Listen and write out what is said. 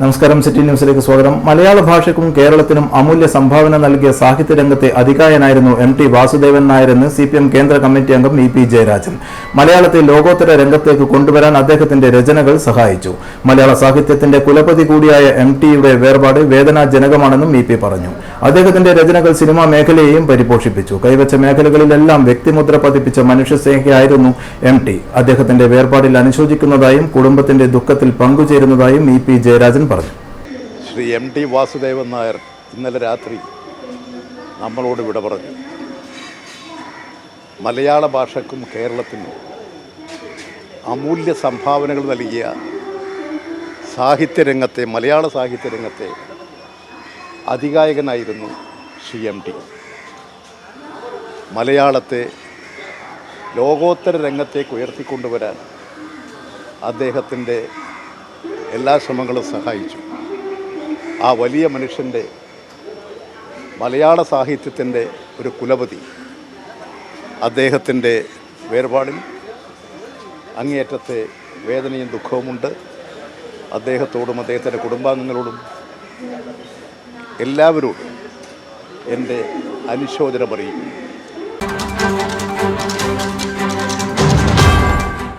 നമസ്കാരം. സിറ്റി ന്യൂസിലേക്ക് സ്വാഗതം. മലയാള ഭാഷയ്ക്കും കേരളത്തിനും അമൂല്യ സംഭാവന നൽകിയ സാഹിത്യരംഗത്തെ അധികായനായിരുന്നു എം.ടി. വാസുദേവൻ നായരെന്ന് CPM കേന്ദ്ര കമ്മിറ്റി അംഗം E.P. ജയരാജൻ. മലയാളത്തെ ലോകോത്തര രംഗത്തേക്ക് കൊണ്ടുവരാൻ അദ്ദേഹത്തിന്റെ രചനകൾ സഹായിച്ചു. മലയാള സാഹിത്യത്തിന്റെ കുലപതി കൂടിയായ എം.ടിയുടെ വേർപാട് വേദനാജനകമാണെന്നും E.P. പറഞ്ഞു. അദ്ദേഹത്തിന്റെ രചനകൾ സിനിമാ മേഖലയെയും പരിപോഷിപ്പിച്ചു. കൈവച്ച മേഖലകളിലെല്ലാം വ്യക്തിമുദ്ര പതിപ്പിച്ച മനുഷ്യസ്നേഹിയായിരുന്നു എം.ടി. അദ്ദേഹത്തിന്റെ വേർപാടിൽ അനുശോചിക്കുന്നതായും കുടുംബത്തിന്റെ ദുഃഖത്തിൽ പങ്കുചേരുന്നതായും E.P. ജയരാജൻ പറഞ്ഞു. ശ്രീ M.T. വാസുദേവൻ നായർ ഇന്നലെ രാത്രി നമ്മളോട് വിട പറഞ്ഞു. മലയാള ഭാഷയ്ക്കും കേരളത്തിനും അമൂല്യ സംഭാവനകൾ നൽകിയ സാഹിത്യരംഗത്തെ, മലയാള സാഹിത്യരംഗത്തെ അധികായകനായിരുന്നു ശ്രീ M.T. മലയാളത്തെ ലോകോത്തര രംഗത്തേക്ക് ഉയർത്തിക്കൊണ്ടുവരാൻ അദ്ദേഹത്തിൻ്റെ എല്ലാ ശ്രമങ്ങളും സഹായിച്ചു. ആ വലിയ മനുഷ്യൻ്റെ, മലയാള സാഹിത്യത്തിൻ്റെ ഒരു കുലപതി, അദ്ദേഹത്തിൻ്റെ വേർപാടിൽ അങ്ങേയറ്റത്തെ വേദനയും ദുഃഖവുമുണ്ട്. അദ്ദേഹത്തോടും അദ്ദേഹത്തിൻ്റെ കുടുംബാംഗങ്ങളോടും എല്ലാവരോടും എൻ്റെ അനുശോചനം അറിയിക്കുന്നു.